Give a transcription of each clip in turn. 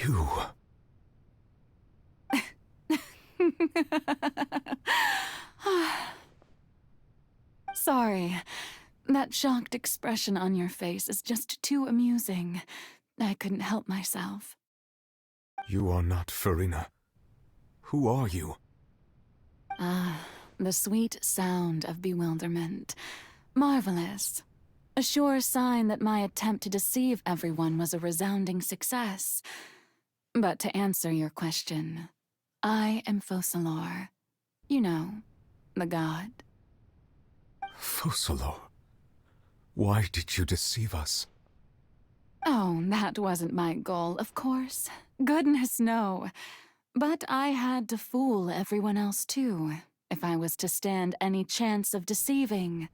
You... Sorry. That shocked expression on your face is just too amusing. I couldn't help myself. You are not Farina. Who are you? The sweet sound of bewilderment. Marvelous. A sure sign that my attempt to deceive everyone was a resounding success. But to answer your question, I am Focalor. You know, the god. Focalor? Why did you deceive us? Oh, that wasn't my goal, of course. Goodness, no. But I had to fool everyone else too, if I was to stand any chance of deceiving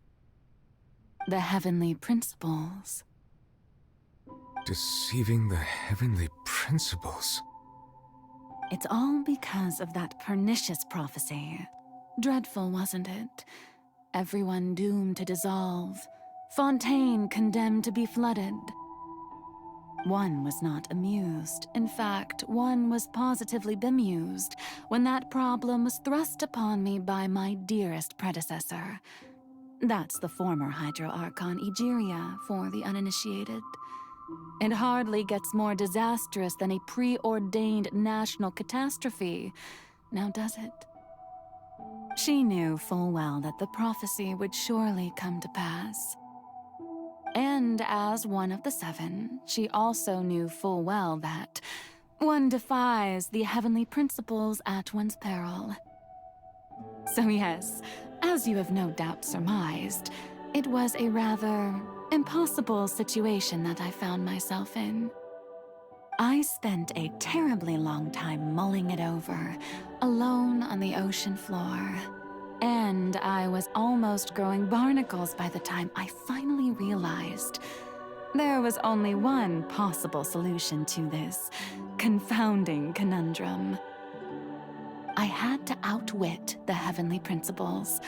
the heavenly principles. Deceiving the heavenly principles? It's all because of that pernicious prophecy. Dreadful, wasn't it? Everyone doomed to dissolve. Fontaine condemned to be flooded. One was not amused. In fact, one was positively bemused when that problem was thrust upon me by my dearest predecessor. That's the former Hydro Archon Egeria for the uninitiated. It hardly gets more disastrous than a preordained national catastrophe, now does it? She knew full well that the prophecy would surely come to pass. And as one of the seven, she also knew full well that one defies the heavenly principles at one's peril. So yes, as you have no doubt surmised, it was a rather impossible situation that I found myself in. I spent a terribly long time mulling it over, alone on the ocean floor. And I was almost growing barnacles by the time I finally realized there was only one possible solution to this confounding conundrum. I had to outwit the heavenly principles,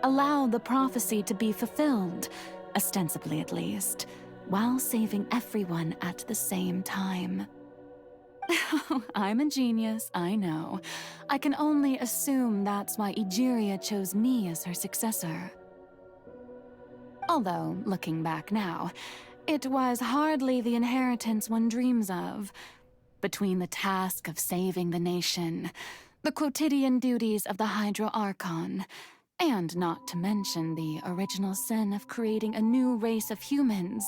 allow the prophecy to be fulfilled, ostensibly at least, while saving everyone at the same time. I'm a genius, I know. I can only assume that's why Egeria chose me as her successor. Although, looking back now, it was hardly the inheritance one dreams of. Between the task of saving the nation, the quotidian duties of the Hydro Archon, and not to mention the original sin of creating a new race of humans,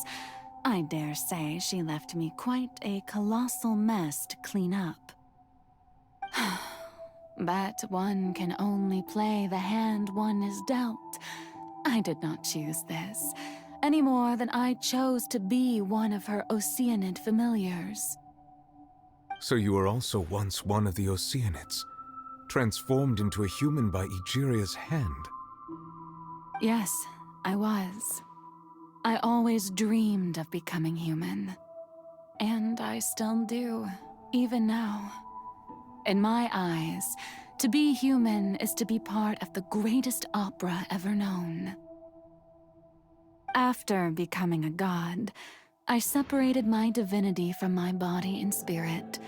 I dare say she left me quite a colossal mess to clean up. But one can only play the hand one is dealt. I did not choose this, any more than I chose to be one of her Oceanid familiars. So you were also once one of the Oceanids, transformed into a human by Egeria's hand. Yes, I was. I always dreamed of becoming human. And I still do, even now. In my eyes, to be human is to be part of the greatest opera ever known. After becoming a god, I separated my divinity from my body and spirit,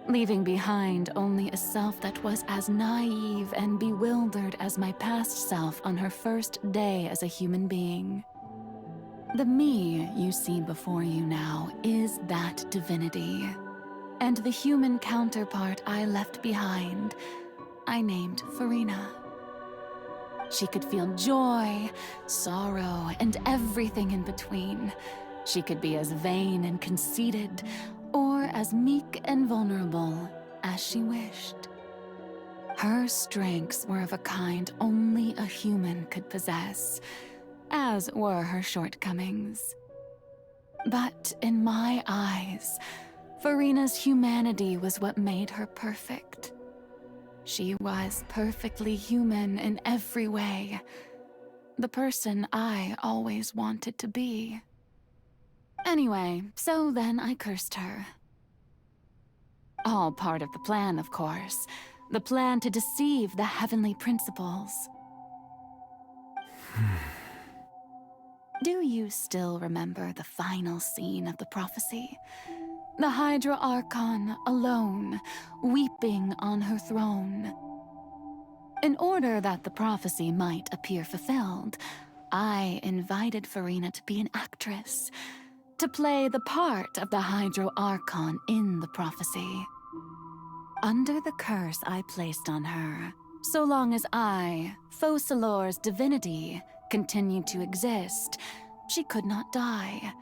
leaving behind only a self that was as naive and bewildered as my past self on her first day as a human being. The me you see before you now is that divinity, and the human counterpart I left behind, I named Farina. She could feel joy, sorrow, and everything in between. She could be as vain and conceited, or as meek and vulnerable as she wished. Her strengths were of a kind only a human could possess, as were her shortcomings. But in my eyes, Farina's humanity was what made her perfect. She was perfectly human in every way, the person I always wanted to be. Anyway, so then I cursed her. All part of the plan, of course. The plan to deceive the heavenly principles. Do you still remember the final scene of the prophecy? the Hydra Archon alone, weeping on her throne. In order that the prophecy might appear fulfilled, I invited Farina to be an actress, to play the part of the Hydro Archon in the prophecy. Under the curse I placed on her, so long as I, Focalor's divinity, continued to exist, she could not die.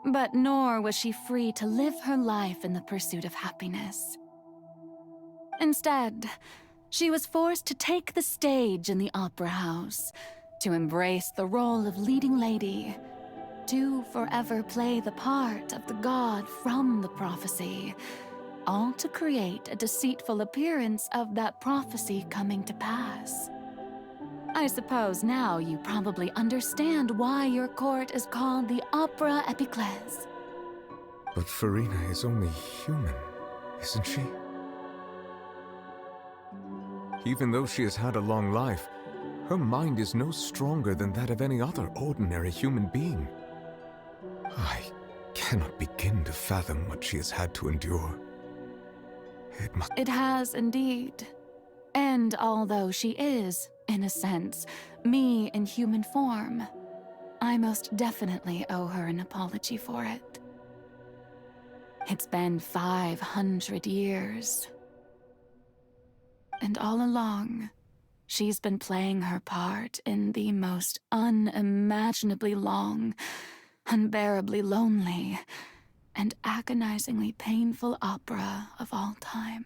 But nor was she free to live her life in the pursuit of happiness. Instead, she was forced to take the stage in the opera house, to embrace the role of leading lady, to forever play the part of the god from the prophecy, all to create a deceitful appearance of that prophecy coming to pass. I suppose now you probably understand why your court is called the Opera Epiclese. But Farina is only human, isn't she? Even though she has had a long life, her mind is no stronger than that of any other ordinary human being. I cannot begin to fathom what she has had to endure. It has indeed. And although she is, in a sense, me in human form, I most definitely owe her an apology for it. It's been 500 years. And all along, she's been playing her part in the most unimaginably long, unbearably lonely, and agonizingly painful opera of all time.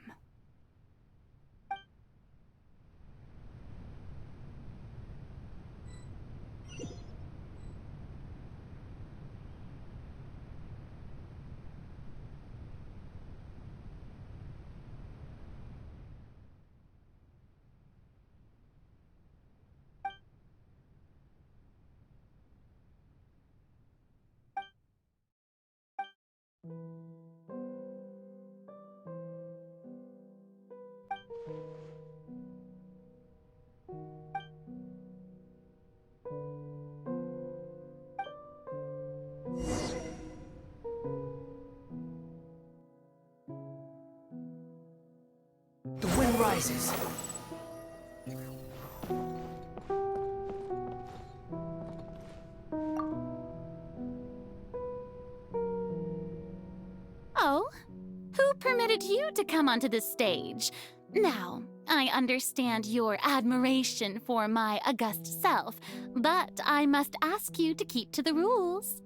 The wind rises. Oh? Who permitted you to come onto the stage? Now, I understand your admiration for my august self, but I must ask you to keep to the rules.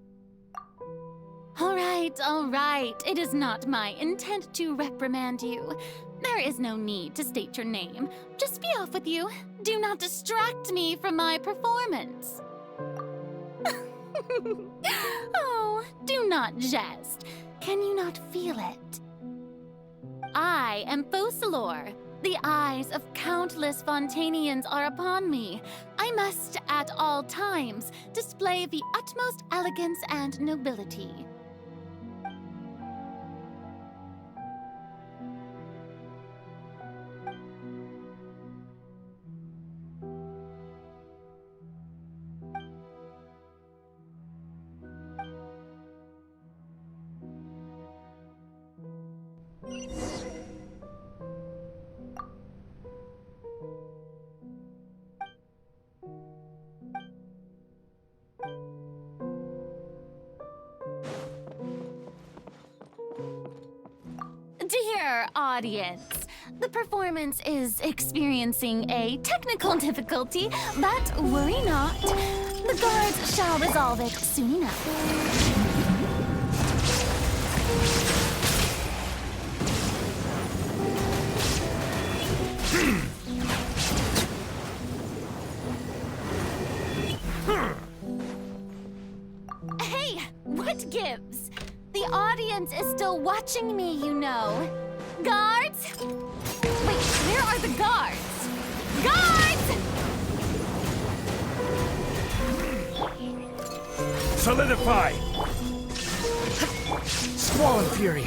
All right. It is not my intent to reprimand you. There is no need to state your name. Just be off with you. Do not distract me from my performance. Oh, do not jest. Can you not feel it? I am Focalor. The eyes of countless Fontanians are upon me. I must, at all times, display the utmost elegance and nobility. Dear audience, the performance is experiencing a technical difficulty, but worry not. The guards shall resolve it soon enough. Hey, what gives? The audience is still watching me, you know. Guards? Wait, where are the guards? Guards! Solidify! Squall and Fury!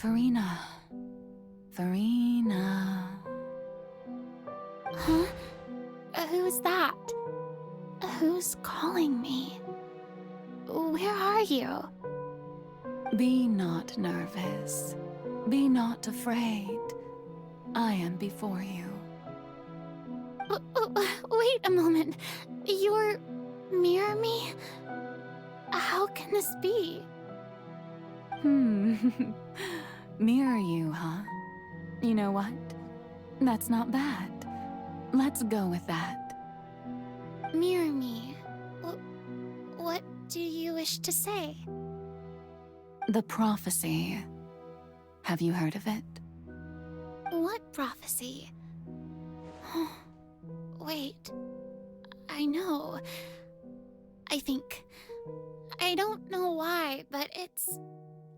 Farina. Farina. Huh? Who's that? Who's calling me? Where are you? Be not nervous. Be not afraid. I am before you. Wait a moment. You're mirror me? How can this be? Mirror you, huh? You know what? That's not bad. Let's go with that. Mirror me. What do you wish to say? The prophecy. Have you heard of it? What prophecy? Wait. I know. I think. I don't know why, but it's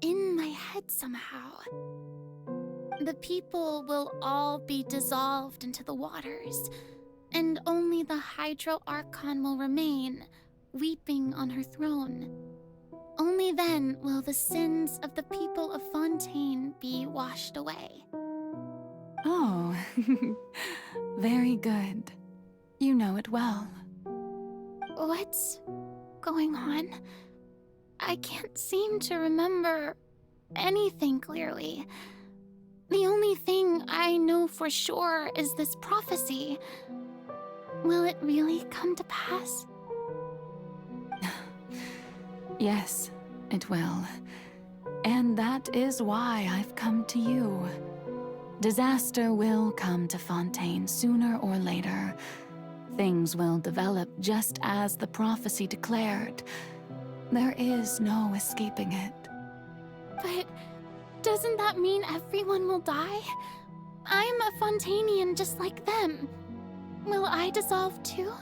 in my head somehow. The people will all be dissolved into the waters, and only the Hydro Archon will remain, weeping on her throne. Only then will the sins of the people of Fontaine be washed away. Oh, very good. You know it well. What's going on? I can't seem to remember anything clearly. The only thing I know for sure is this prophecy. Will it really come to pass? Yes, it will. And that is why I've come to you. Disaster will come to Fontaine sooner or later. Things will develop just as the prophecy declared. There is no escaping it. But doesn't that mean everyone will die? I'm a Fontainian just like them. Will I dissolve too?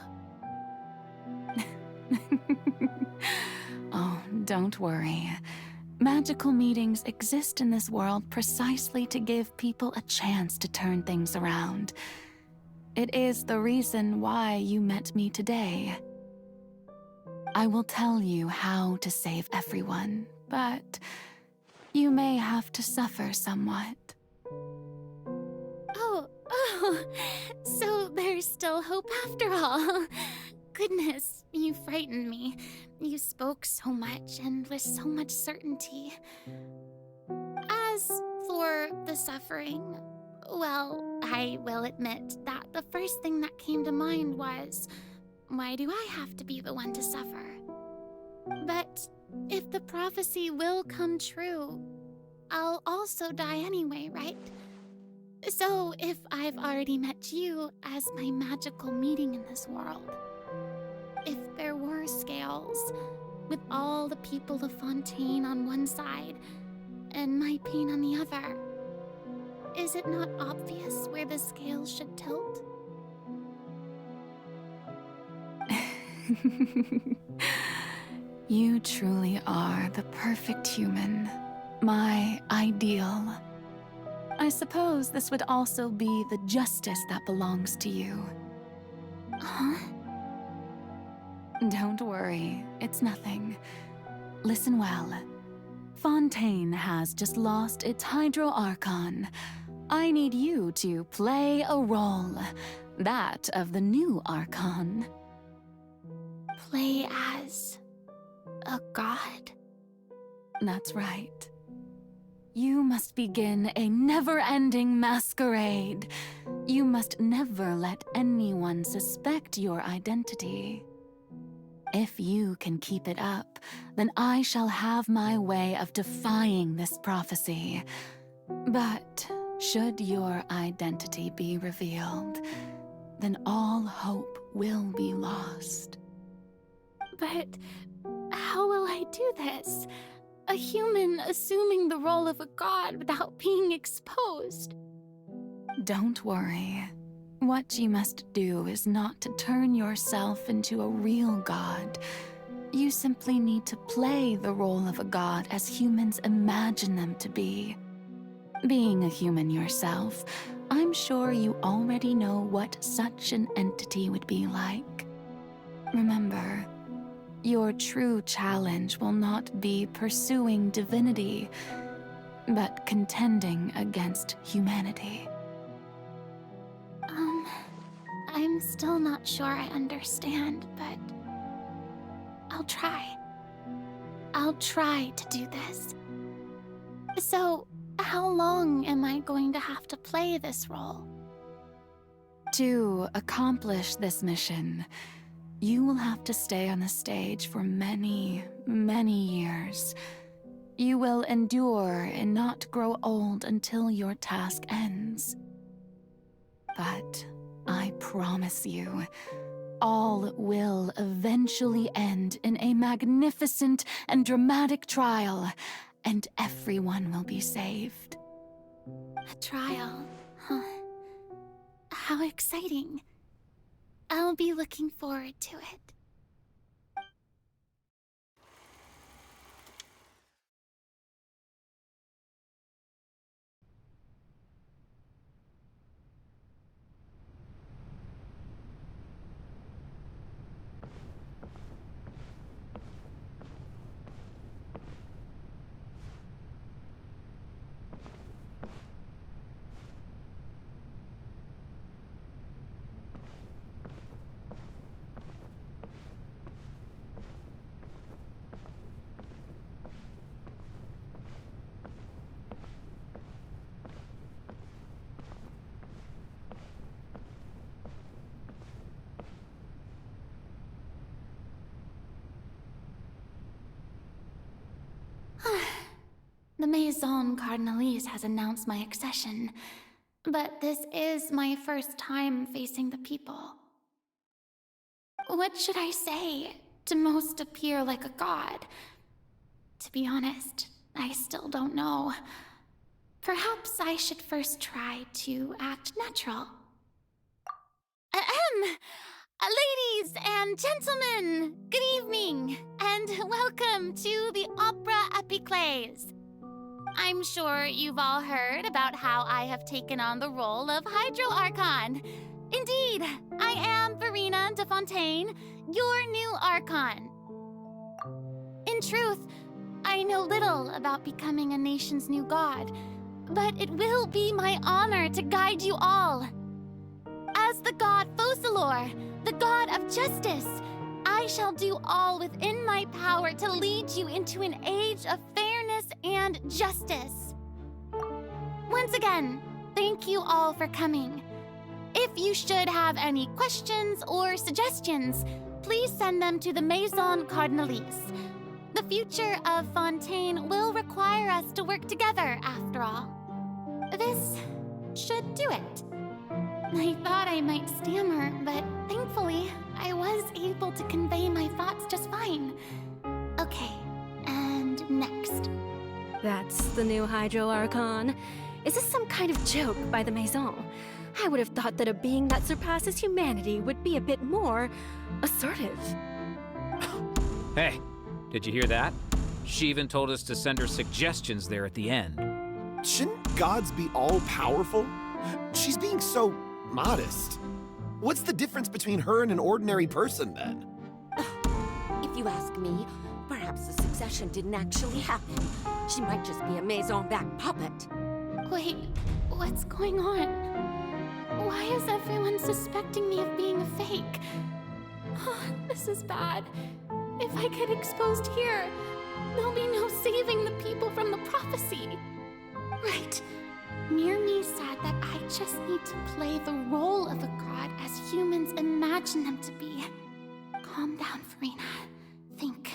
Oh, don't worry. Magical meetings exist in this world precisely to give people a chance to turn things around. It is the reason why you met me today. I will tell you how to save everyone, but you may have to suffer somewhat. Oh, so there's still hope after all. Goodness, you frightened me. You spoke so much and with so much certainty. As for the suffering, well, I will admit that the first thing that came to mind was, why do I have to be the one to suffer? But if the prophecy will come true, I'll also die anyway, right? So if I've already met you as my magical meeting in this world, if there were scales, with all the people of Fontaine on one side and my pain on the other, is it not obvious where the scales should tilt? You truly are the perfect human, my ideal. I suppose this would also be the justice that belongs to you. Huh? Don't worry, it's nothing. Listen well. Fontaine has just lost its Hydro Archon. I need you to play a role, that of the new Archon. Play as a god? That's right. You must begin a never-ending masquerade. You must never let anyone suspect your identity. If you can keep it up, then I shall have my way of defying this prophecy. But should your identity be revealed, then all hope will be lost. But how will I do this? A human assuming the role of a god without being exposed. Don't worry. What you must do is not to turn yourself into a real god. You simply need to play the role of a god as humans imagine them to be. Being a human yourself, I'm sure you already know what such an entity would be like. Remember, your true challenge will not be pursuing divinity. but contending against humanity. I'm still not sure I understand, but I'll try. I'll try to do this. So, how long am I going to have to play this role? To accomplish this mission, you will have to stay on the stage for many, many years. You will endure and not grow old until your task ends. But I promise you, all will eventually end in a magnificent and dramatic trial, and everyone will be saved. A trial, huh? How exciting. I'll be looking forward to it. The Maison Cardinalise has announced my accession, but this is my first time facing the people. What should I say to most appear like a god? To be honest, I still don't know. Perhaps I should first try to act natural. Ladies and gentlemen, good evening, and welcome to the Opera Epiclese. I'm sure you've all heard about how I have taken on the role of Hydro Archon. Indeed, I am Verena de Fontaine, your new Archon. In truth, I know little about becoming a nation's new god, but it will be my honor to guide you all. As the god Focalor, the god of justice, I shall do all within my power to lead you into an age of fairness and justice. Once again, thank you all for coming. If you should have any questions or suggestions, please send them to the Maison Cardinalise. The future of Fontaine will require us to work together, after all. This should do it. I thought I might stammer, but thankfully, I was able to convey my thoughts just fine. Okay, and next. That's the new Hydro Archon. Is this some kind of joke by the Maison? I would have thought that a being that surpasses humanity would be a bit more assertive. Hey, did you hear that? She even told us to send her suggestions there at the end. Shouldn't gods be all-powerful? She's being so modest. What's the difference between her and an ordinary person, then? If you ask me, perhaps the succession didn't actually happen. She might just be a Maison back puppet. Wait, what's going on? Why is everyone suspecting me of being a fake? Oh, this is bad. If I get exposed here, there'll be no saving the people from the prophecy. Right. Mirmi said that I just need to play the role of a god as humans imagine them to be. Calm down, Verena. Think.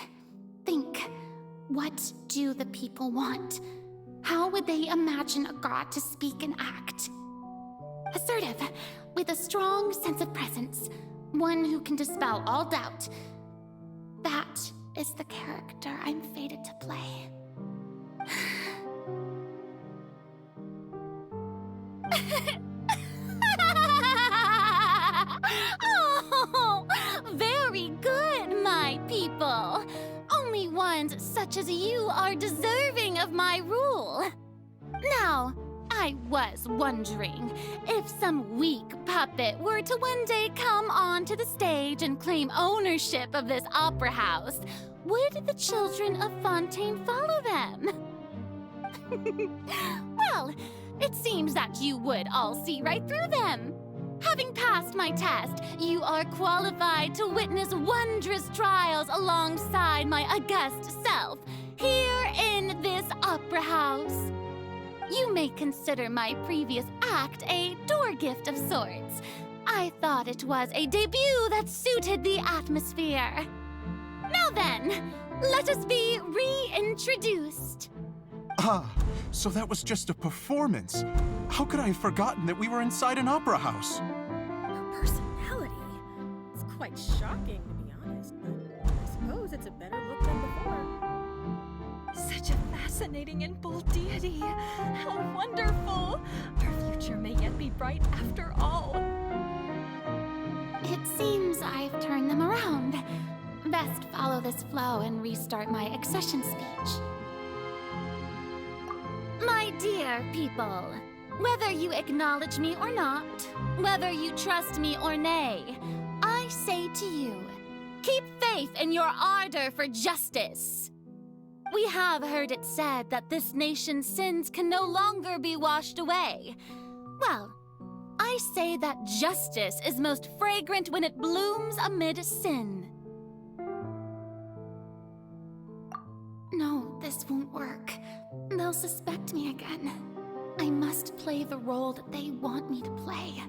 What do the people want? How would they imagine a god to speak and act? Assertive, with a strong sense of presence. One who can dispel all doubt. That is the character I'm fated to play. Oh, very good, my people. Only ones such as you are deserving of my rule. Now, I was wondering if some weak puppet were to one day come onto the stage and claim ownership of this opera house, would the children of Fontaine follow them? Well, it seems that you would all see right through them. Having passed my test, you are qualified to witness wondrous trials alongside my august self, here in this opera house. You may consider my previous act a door gift of sorts. I thought it was a debut that suited the atmosphere. Now then, let us be reintroduced. Ah, so that was just a performance. How could I have forgotten that we were inside an opera house? Her personality. It's quite shocking, to be honest, but I suppose it's a better look than before. Such a fascinating and bold deity. How wonderful! Our future may yet be bright after all. It seems I've turned them around. Best follow this flow and restart my accession speech. My dear people, whether you acknowledge me or not, whether you trust me or nay, I say to you, keep faith in your ardor for justice. We have heard it said that this nation's sins can no longer be washed away. Well, I say that justice is most fragrant when it blooms amid sin. No, this won't work. They'll suspect me again. I must play the role that they want me to play.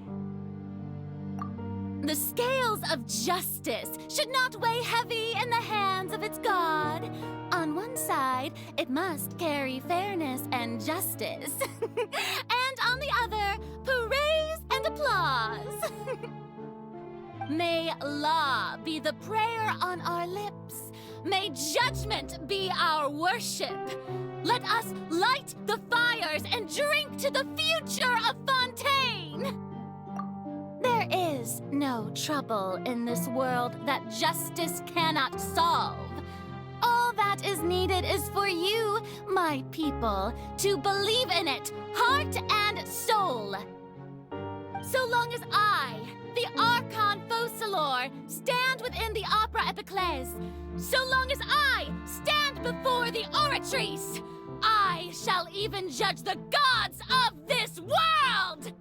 The scales of justice should not weigh heavy in the hands of its God. On one side, it must carry fairness and justice. And on the other, praise and applause. May law be the prayer on our lips. May judgment be our worship. Let us light the fires and drink to the future of Fontaine. There is no trouble in this world that justice cannot solve. All that is needed is for you, my people, to believe in it, heart and soul. So long as I, the Archon Focalor, stand within the Opera Epiclese, so long as I stand before the Oratrice, I shall even judge the gods of this world!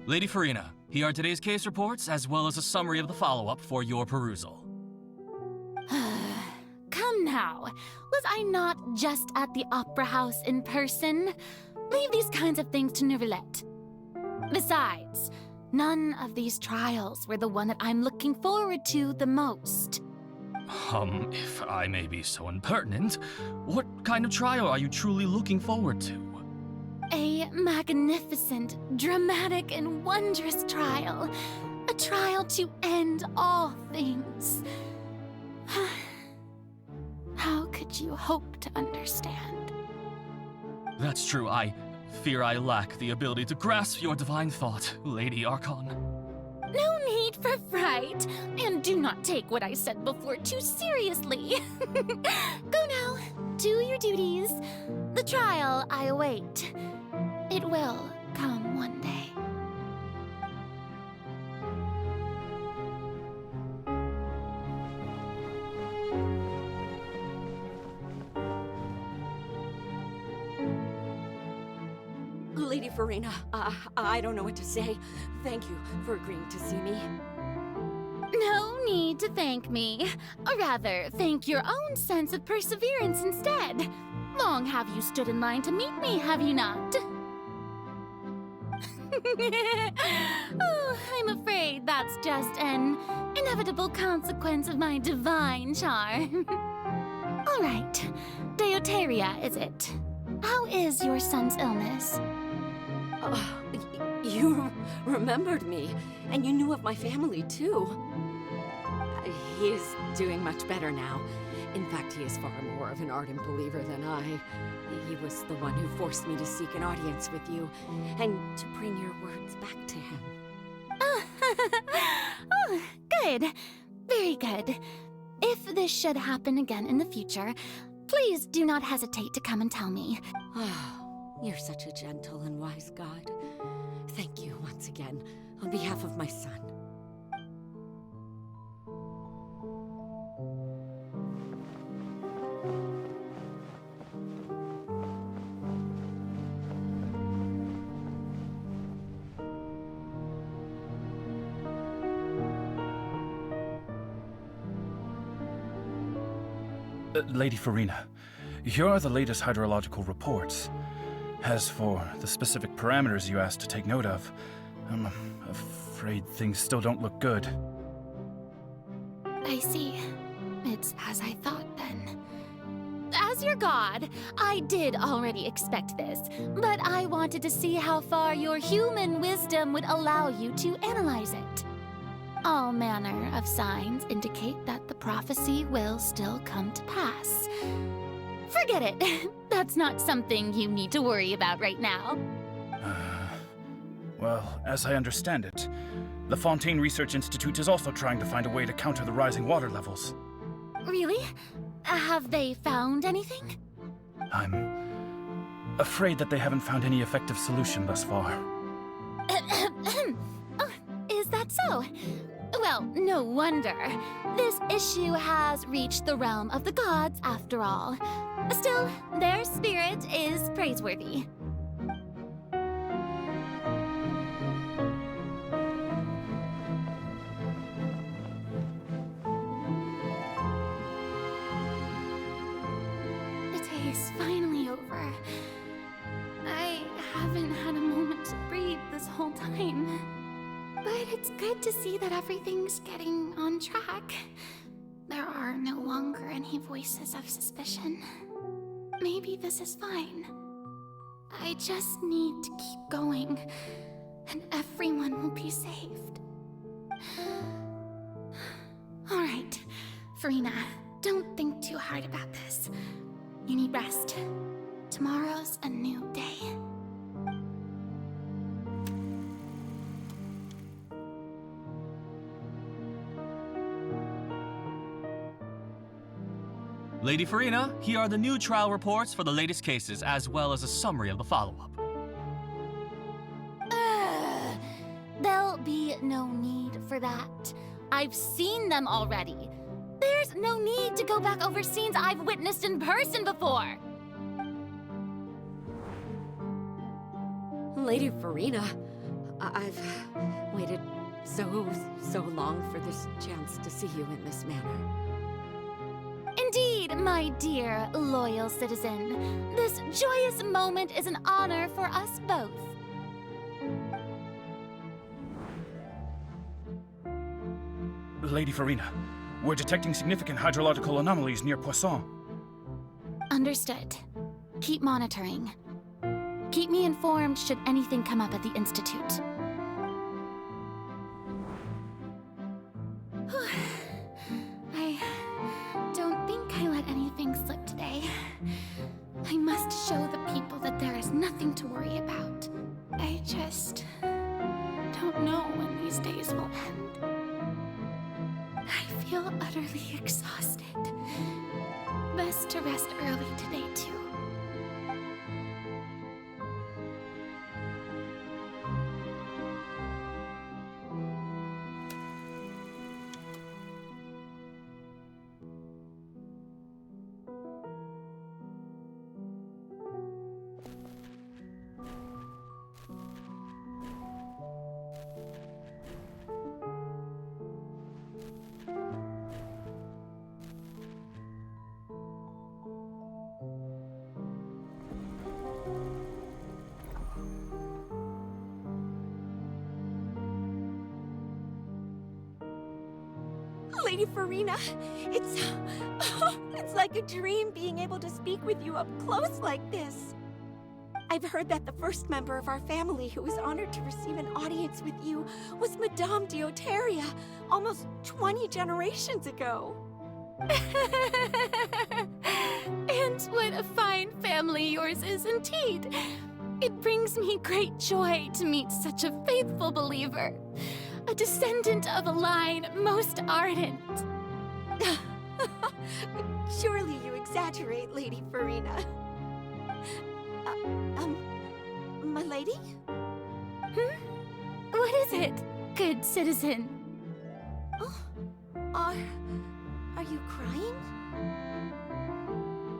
Lady Farina, here are today's case reports, as well as a summary of the follow-up for your perusal. Come now, was I not just at the Opera House in person? Leave these kinds of things to Neuvillette. Besides, none of these trials were the one that I'm looking forward to the most. If I may be so impertinent, what kind of trial are you truly looking forward to? A magnificent, dramatic, and wondrous trial. A trial to end all things. How could you hope to understand? That's true. I fear I lack the ability to grasp your divine thought, Lady Archon. No need for fright, and do not take what I said before too seriously. Go now, do your duties. The trial I await. It will come one day. Lady Farina, I don't know what to say. Thank you for agreeing to see me. No need to thank me. Or rather, thank your own sense of perseverance instead. Long have you stood in line to meet me, have you not? Oh, I'm afraid that's just an inevitable consequence of my divine charm. All right, Deoteria, is it? How is your son's illness? You remembered me, and you knew of my family, too. He is doing much better now. In fact, he is far more of an ardent believer than I. He was the one who forced me to seek an audience with you, and to bring your words back to him. Oh, good. Very good. If this should happen again in the future, please do not hesitate to come and tell me. Oh, you're such a gentle and wise God. Thank you once again, on behalf of my son. Lady Farina, here are the latest hydrological reports. As for the specific parameters you asked to take note of, I'm afraid things still don't look good. I see. It's as I thought, then. As your god, I did already expect this, but I wanted to see how far your human wisdom would allow you to analyze it. All manner of signs indicate that the prophecy will still come to pass. Forget it. That's not something you need to worry about right now. Well, as I understand it, the Fontaine Research Institute is also trying to find a way to counter the rising water levels. Really? Have they found anything? I'm afraid that they haven't found any effective solution thus far. Oh, is that so? Well, no wonder. This issue has reached the realm of the gods, after all. Still, their spirit is praiseworthy. The day is finally over. I haven't had a moment to breathe this whole time. But it's good to see that everything's getting on track. There are no longer any voices of suspicion. Maybe this is fine. I just need to keep going, and everyone will be saved. All right, Farina, don't think too hard about this. You need rest. Tomorrow's a new day. Lady Farina, here are the new trial reports for the latest cases, as well as a summary of the follow-up. There'll be no need for that. I've seen them already. There's no need to go back over scenes I've witnessed in person before. Lady Farina, I've waited so long for this chance to see you in this manner. Indeed, my dear, loyal citizen. This joyous moment is an honor for us both. Lady Farina, we're detecting significant hydrological anomalies near Poisson. Understood. Keep monitoring. Keep me informed should anything come up at the Institute. I don't think I let anything slip today. I must show the people that there is nothing to worry about. I just don't know when these days will end. I feel utterly exhausted. Best to rest early today, too. Lady Farina, it's like a dream being able to speak with you up close like this. I've heard that the first member of our family who was honored to receive an audience with you was Madame Deoteria, almost 20 generations ago. And what a fine family yours is indeed. It brings me great joy to meet such a faithful believer, a descendant of a line most ardent. Surely you exaggerate, Lady Farina. My lady? What is it, good citizen? Oh, are you crying?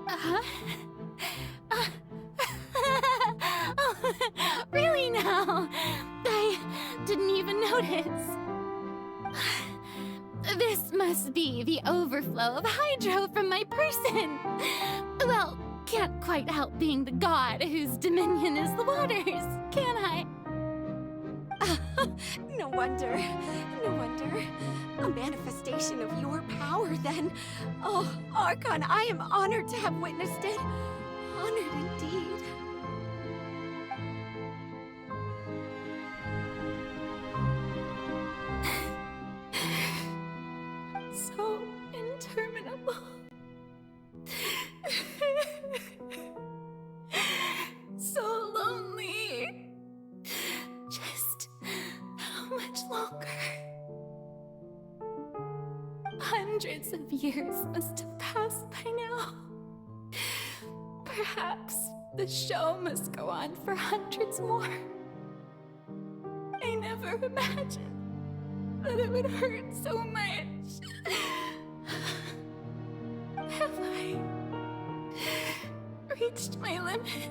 Oh, really now? I didn't even notice. This must be the overflow of hydro from my person. Well, can't quite help being the god whose dominion is the waters, can I? No wonder. No wonder. A manifestation of your power, then. Oh, Archon, I am honored to have witnessed it. Honored indeed. So interminable. So lonely. Just how much longer? Hundreds of years must have passed by now. Perhaps the show must go on for hundreds more. I never imagined that it would hurt so much. Have I reached my limit?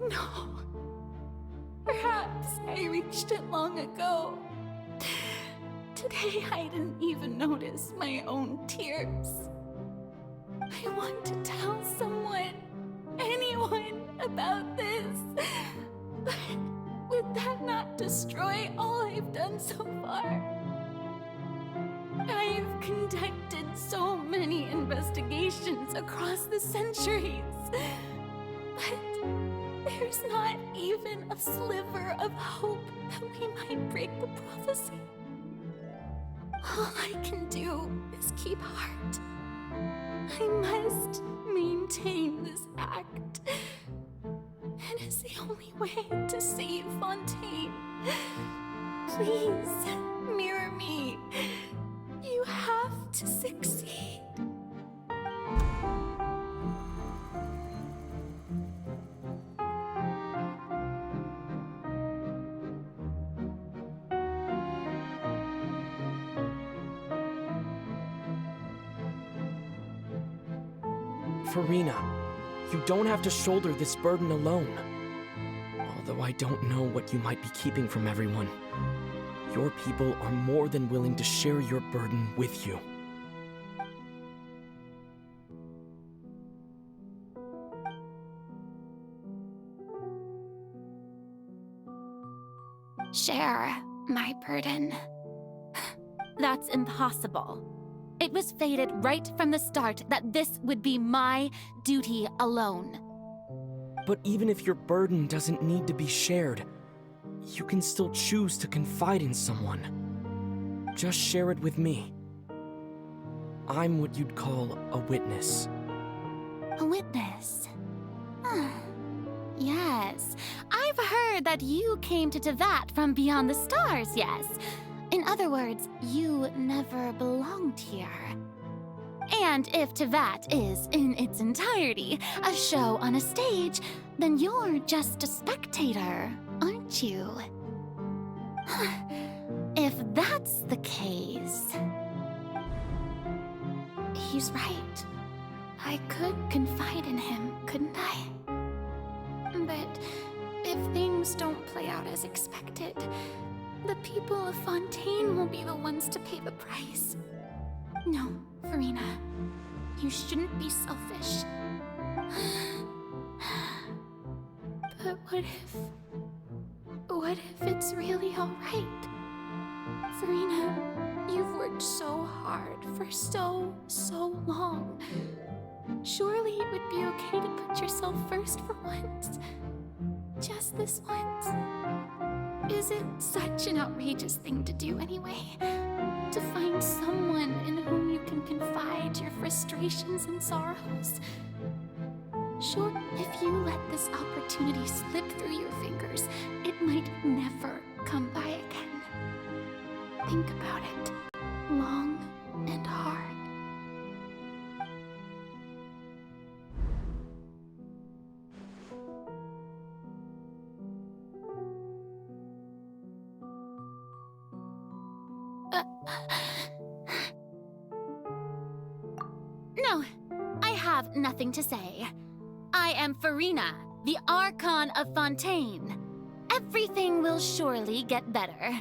No. Perhaps I reached it long ago. Today I didn't even notice my own tears. I want to tell someone, anyone, about this. But would that not destroy all I've done so far? I've conducted so many investigations across the centuries. But there's not even a sliver of hope that we might break the prophecy. All I can do is keep heart. I must maintain this act. It is the only way to save Fontaine. Please, mirror me. You have to succeed. Farina, you don't have to shoulder this burden alone. Although I don't know what you might be keeping from everyone, your people are more than willing to share your burden with you. Share my burden. That's impossible. It was fated right from the start that this would be my duty alone. But even if your burden doesn't need to be shared, you can still choose to confide in someone. Just share it with me. I'm what you'd call a witness. A witness? Yes. I've heard that you came to Tevat from beyond the stars, yes. In other words, you never belonged here. And if Tevat is, in its entirety, a show on a stage, then you're just a spectator, aren't you? If that's the case... He's right. I could confide in him, couldn't I? But if things don't play out as expected, the people of Fontaine will be the ones to pay the price. No, Farina, you shouldn't be selfish. But what if it's really all right? Farina, you've worked so hard for so long. Surely it would be okay to put yourself first for once. Just this once. Is it such an outrageous thing to do anyway? To find someone in whom you can confide your frustrations and sorrows? Sure, if you let this opportunity slip through your fingers, it might never come by again. Think about it long and hard. No, I have nothing to say. I am Farina, the Archon of Fontaine. Everything will surely get better.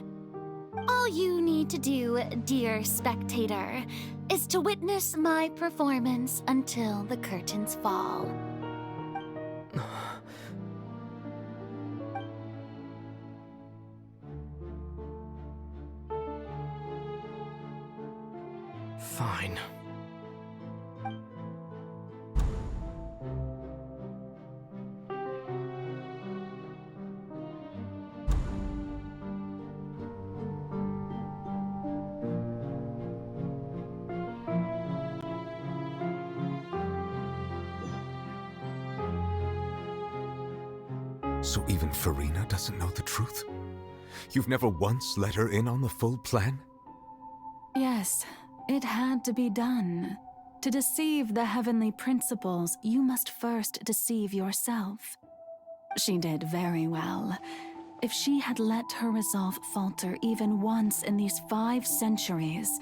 All you need to do, dear spectator, is to witness my performance until the curtains fall. Fine. So even Farina doesn't know the truth? You've never once let her in on the full plan? Yes, it had to be done. To deceive the heavenly principles, you must first deceive yourself. She did very well. If she had let her resolve falter even once in these 5 centuries,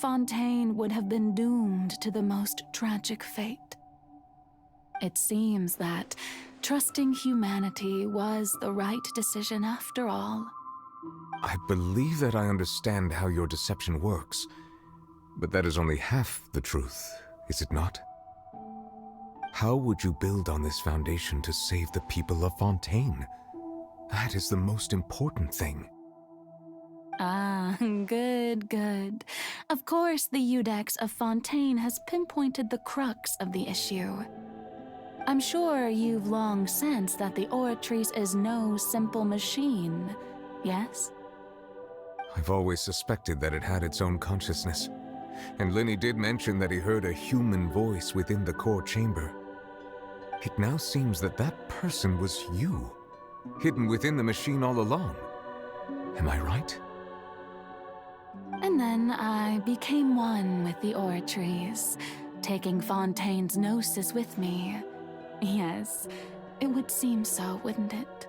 Fontaine would have been doomed to the most tragic fate. It seems that trusting humanity was the right decision after all. I believe that I understand how your deception works, but that is only half the truth, is it not? How would you build on this foundation to save the people of Fontaine? That is the most important thing. Ah, good. Of course, the Iudex of Fontaine has pinpointed the crux of the issue. I'm sure you've long sensed that the Oratrice is no simple machine, yes? I've always suspected that it had its own consciousness, and Linny did mention that he heard a human voice within the core chamber. It now seems that that person was you, hidden within the machine all along. Am I right? And then I became one with the Oratrice, taking Fontaine's gnosis with me. Yes, it would seem so, wouldn't it?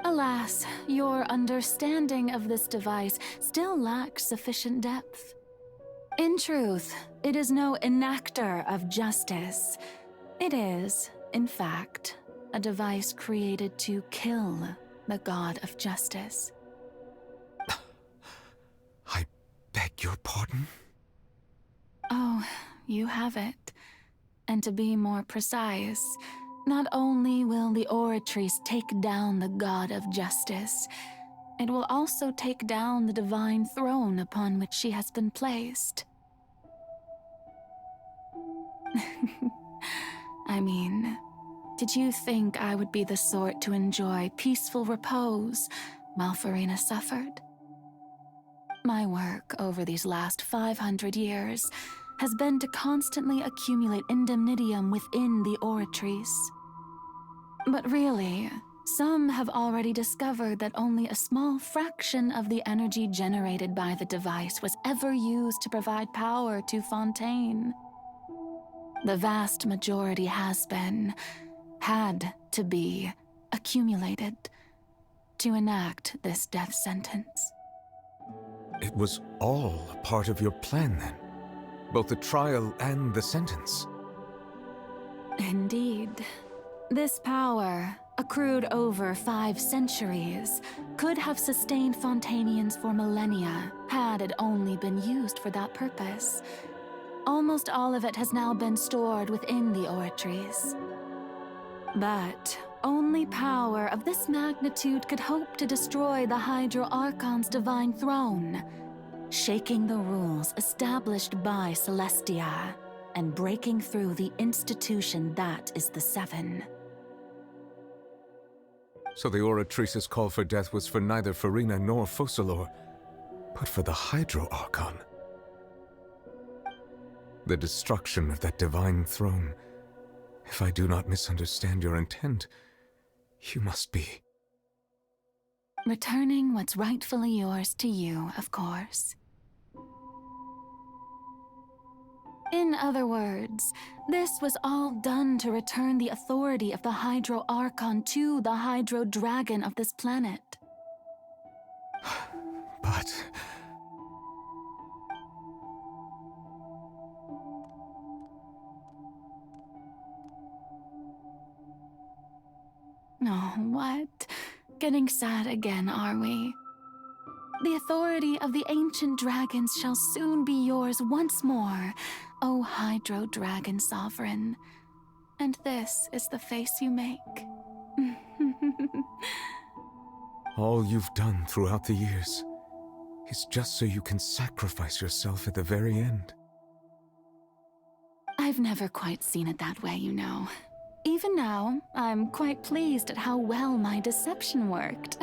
Alas, your understanding of this device still lacks sufficient depth. In truth, it is no enactor of justice. It is, in fact, a device created to kill the god of justice. I beg your pardon? Oh, you have it. And to be more precise, not only will the Oratrice take down the god of justice, it will also take down the divine throne upon which she has been placed. I mean, did you think I would be the sort to enjoy peaceful repose while Farina suffered? My work over these last 500 years has been to constantly accumulate indemnitium within the Oratrice. But really, some have already discovered that only a small fraction of the energy generated by the device was ever used to provide power to Fontaine. The vast majority had to be, accumulated to enact this death sentence. It was all a part of your plan then? Both the trial and the sentence? Indeed. This power, accrued over 5 centuries, could have sustained Fontainians for millennia had it only been used for that purpose. Almost all of it has now been stored within the Oratrice. But only power of this magnitude could hope to destroy the Hydro Archon's divine throne, shaking the rules established by Celestia and breaking through the institution that is the Seven. So the Oratrice's call for death was for neither Farina nor Focalor, but for the Hydro Archon. The destruction of that divine throne. If I do not misunderstand your intent, you must be... Returning what's rightfully yours to you, of course. In other words, this was all done to return the authority of the Hydro Archon to the Hydro Dragon of this planet. But... Oh, what? Getting sad again, are we? The authority of the ancient dragons shall soon be yours once more, O Hydro Dragon Sovereign. And this is the face you make. all you've done throughout the years is just so you can sacrifice yourself at the very end. I've never quite seen it that way, you know. Even now, I'm quite pleased at how well my deception worked.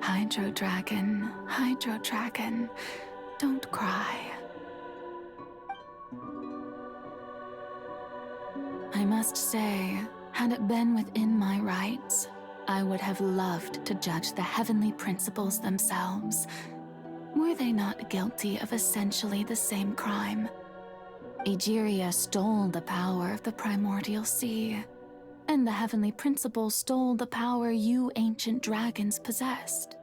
Hydro Dragon, don't cry. I must say, had it been within my rights, I would have loved to judge the heavenly principles themselves. Were they not guilty of essentially the same crime? Egeria stole the power of the primordial sea, and the heavenly principles stole the power you ancient dragons possessed.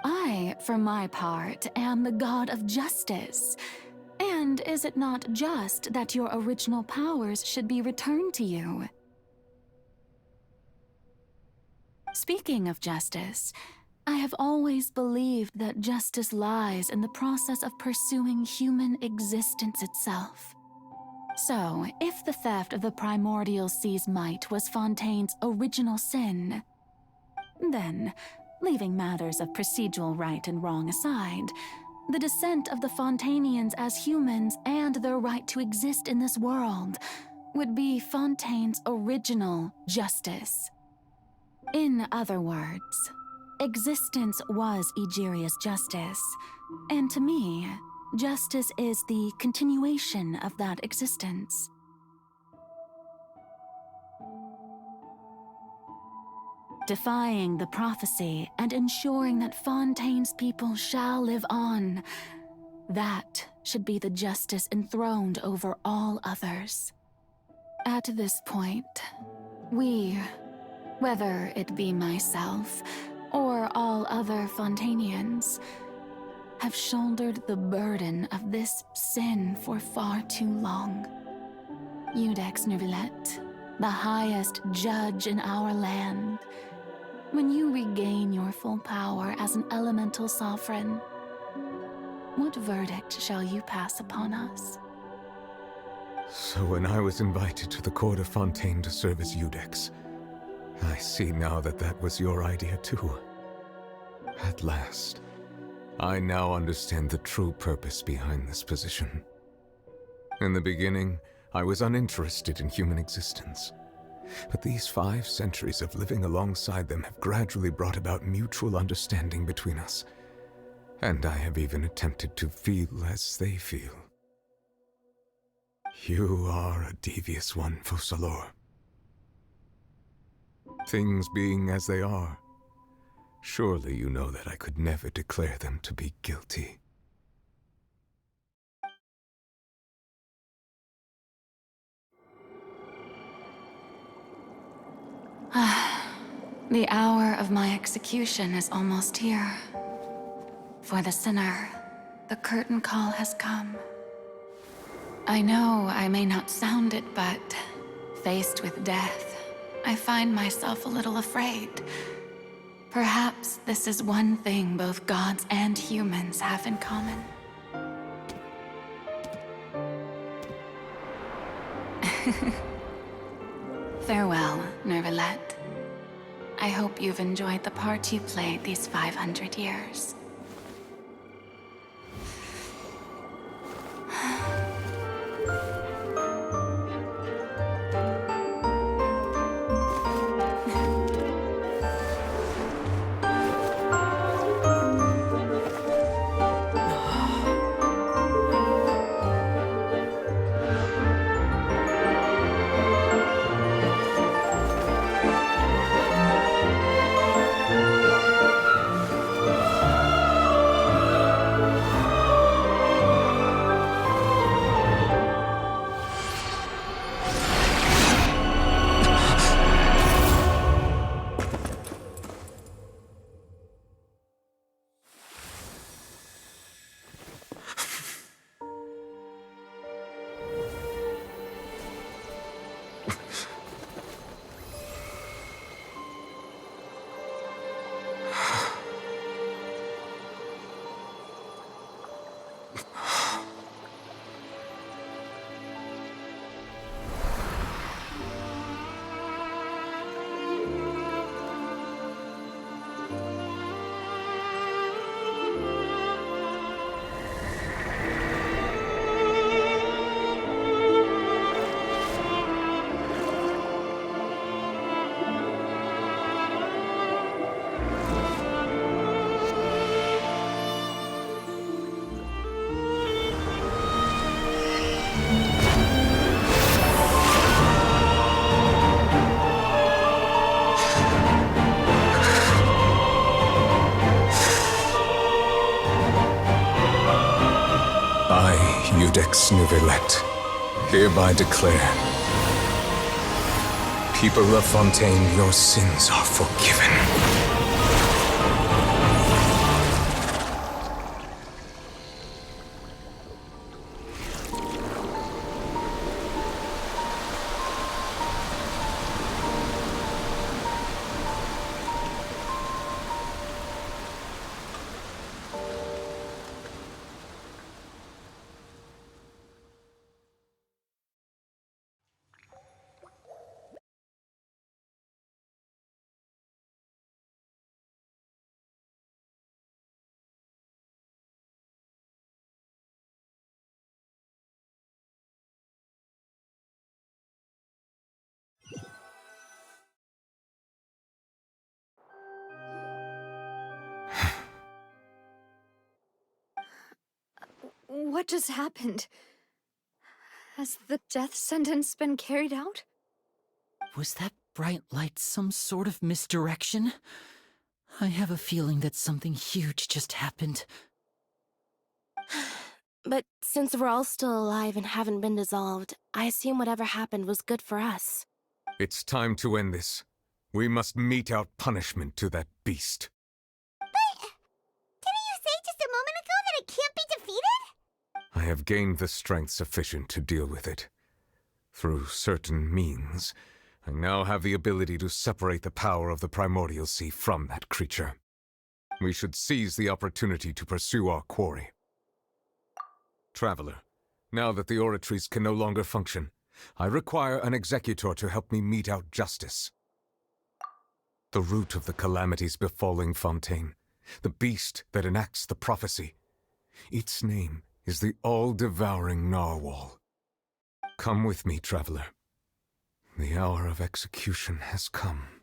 I, for my part, am the god of justice. And is it not just that your original powers should be returned to you? Speaking of justice, I have always believed that justice lies in the process of pursuing human existence itself. So, if the theft of the primordial sea's might was Fontaine's original sin, then, leaving matters of procedural right and wrong aside, the descent of the Fontanians as humans and their right to exist in this world would be Fontaine's original justice. In other words, existence was Egeria's justice, and to me, justice is the continuation of that existence. Defying the prophecy and ensuring that Fontaine's people shall live on, that should be the justice enthroned over all others. At this point, we, whether it be myself or all other Fontanians, have shouldered the burden of this sin for far too long. Iudex Neuvillette, the highest judge in our land, when you regain your full power as an elemental sovereign, what verdict shall you pass upon us? So when I was invited to the court of Fontaine to serve as Iudex, I see now that that was your idea too. At last, I now understand the true purpose behind this position. In the beginning, I was uninterested in human existence. But these 5 centuries of living alongside them have gradually brought about mutual understanding between us. And I have even attempted to feel as they feel. You are a devious one, Focalor. Things being as they are, surely you know that I could never declare them to be guilty. The hour of my execution is almost here. For the sinner, the curtain call has come. I know I may not sound it, but faced with death, I find myself a little afraid. Perhaps this is one thing both gods and humans have in common. Farewell, Neuvillette. I hope you've enjoyed the part you played these 500 years. Judex Nuvelet, hereby declare, people of Fontaine, your sins are forgiven. What just happened? Has the death sentence been carried out? Was that bright light some sort of misdirection? I have a feeling that something huge just happened. But since we're all still alive and haven't been dissolved, I assume whatever happened was good for us. It's time to end this. We must mete out punishment to that beast. Didn't you say just a moment ago that it can't be defeated? I have gained the strength sufficient to deal with it. Through certain means, I now have the ability to separate the power of the Primordial Sea from that creature. We should seize the opportunity to pursue our quarry. Traveler, now that the oratories can no longer function, I require an executor to help me mete out justice. The root of the calamities befalling Fontaine, the beast that enacts the prophecy, its name is the all-devouring narwhal. Come with me, traveler. The hour of execution has come.